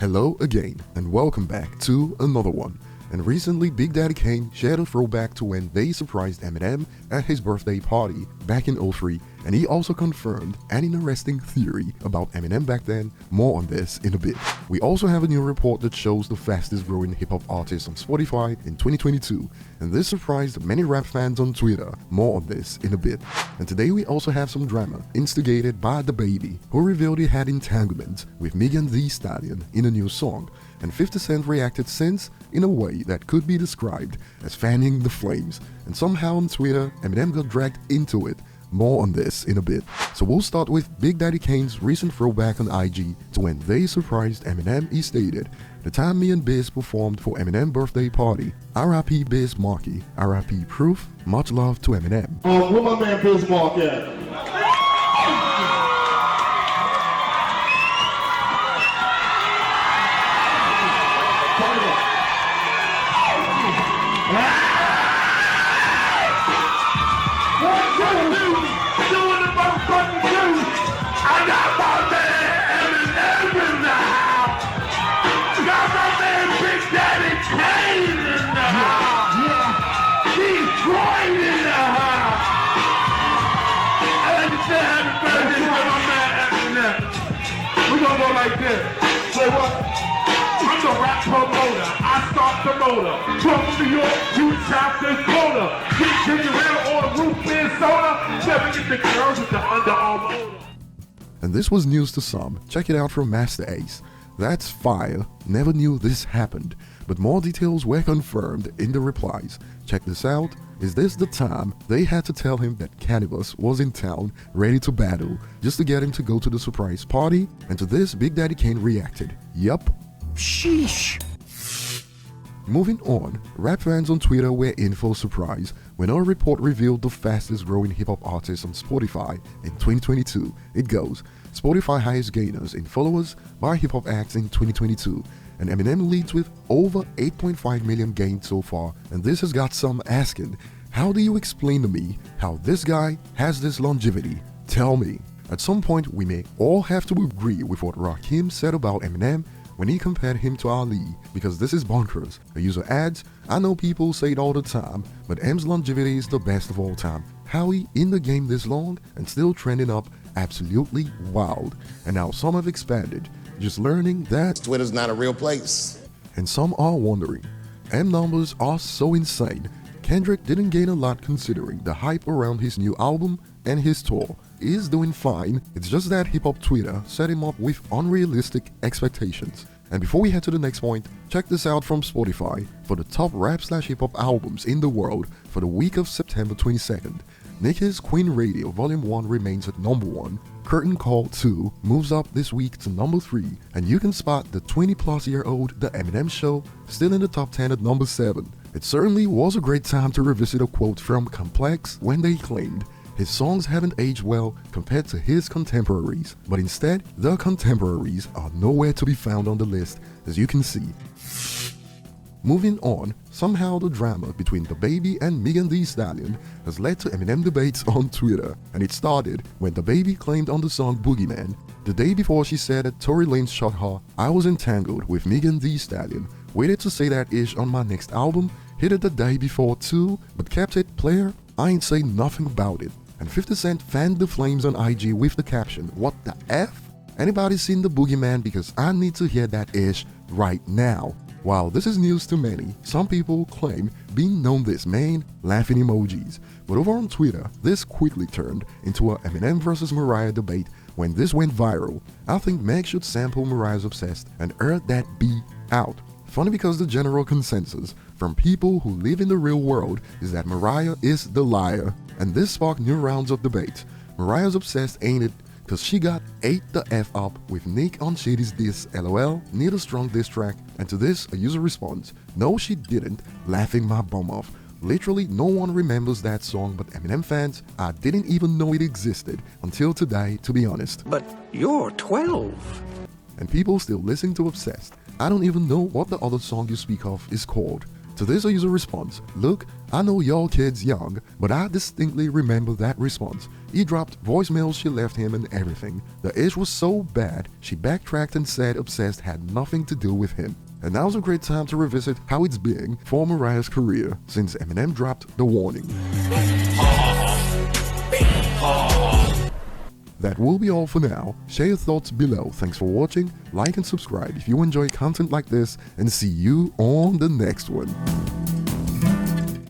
Hello again, and welcome back to another one. And recently, Big Daddy Kane shared a throwback to when they surprised Eminem at his birthday party back in '03, and he also confirmed an interesting theory about Eminem back then. More on this in a bit. We also have a new report that shows the fastest growing hip-hop artist on Spotify in 2022, and this surprised many rap fans on Twitter. More on this in a bit. And today we also have some drama instigated by DaBaby, who revealed he had entanglements with Megan Thee Stallion in a new song, and 50 Cent reacted since in a way that could be described as fanning the flames, and somehow on Twitter Eminem got dragged into it. More on this in a bit. So we'll start with Big Daddy Kane's recent throwback on IG to when they surprised Eminem. He stated, "The time me and Biz performed for Eminem birthday party. R.I.P. Biz Markie, R.I.P. Proof, much love to Eminem." Where my man Biz Markie at? Like this. Say what? I'm the rap promoter. I start the motor. From New York to South Dakota. Get ginger ale on the roof in soda. Never get the girls with the underarm odor. And this was news to some. Check it out from Master Ace. "That's fire. Never knew this happened." But more details were confirmed in the replies. Check this out. "Is this the time they had to tell him that Cannabis was in town ready to battle just to get him to go to the surprise party?" And to this, Big Daddy Kane reacted, "Yup." Sheesh. Moving on, rap fans on Twitter were in for a surprise when our report revealed the fastest growing hip-hop artist on Spotify in 2022. It goes, Spotify highest gainers in followers by hip-hop acts in 2022. And Eminem leads with over 8.5 million gained so far, and this has got some asking, how do you explain to me how this guy has this longevity? Tell me. At some point we may all have to agree with what Rakim said about Eminem when he compared him to Ali, because this is bonkers. A user adds, "I know people say it all the time, but M's longevity is the best of all time. How he in the game this long and still trending up, absolutely wild." And now some have expanded, just learning that Twitter's not a real place. And some are wondering, M numbers are so insane. Kendrick didn't gain a lot considering the hype around his new album and his tour. He is doing fine, it's just that hip-hop Twitter set him up with unrealistic expectations. And before we head to the next point, check this out from Spotify for the top rap/hip-hop albums in the world for the week of September 22nd. Nicki's Queen Radio Volume 1 remains at number 1, Curtain Call 2 moves up this week to number 3, and you can spot the 20-plus-year-old The Eminem Show still in the top 10 at number 7. It certainly was a great time to revisit a quote from Complex when they claimed, "His songs haven't aged well compared to his contemporaries," but instead, the contemporaries are nowhere to be found on the list, as you can see. Moving on, somehow the drama between DaBaby and Megan Thee Stallion has led to Eminem debates on Twitter, and it started when DaBaby claimed on the song Boogeyman, the day before she said that Tory Lanez shot her, "I was entangled with Megan Thee Stallion, waited to say that ish on my next album, hit it the day before too, but kept it player, I ain't say nothing about it." And 50 Cent fanned the flames on IG with the caption, "What the F? Anybody seen the Boogeyman, because I need to hear that ish right now." While this is news to many, some people claim being known this main laughing emojis. But over on Twitter, this quickly turned into a Eminem versus Mariah debate when this went viral. I think Meg should sample Mariah's Obsessed and air that B out. Funny because the general consensus from people who live in the real world is that Mariah is the liar. And this sparked new rounds of debate. Mariah's Obsessed ain't it, cause she got ate the F up with Nick on Shady's diss, LOL, need a strong diss track. And to this, a user responds, "No she didn't, laughing my bum off. Literally no one remembers that song but Eminem fans. I didn't even know it existed until today, to be honest." But you're 12. And people still listen to Obsessed. I don't even know what the other song you speak of is called. To this, a user responds, "Look, I know y'all kids young, but I distinctly remember that response. He dropped voicemails she left him and everything. The ish was so bad, she backtracked and said Obsessed had nothing to do with him. And now's a great time to revisit how it's been for Mariah's career since Eminem dropped the warning. That will be all for now. Share your thoughts below. Thanks for watching. Like and subscribe if you enjoy content like this, and see you on the next one.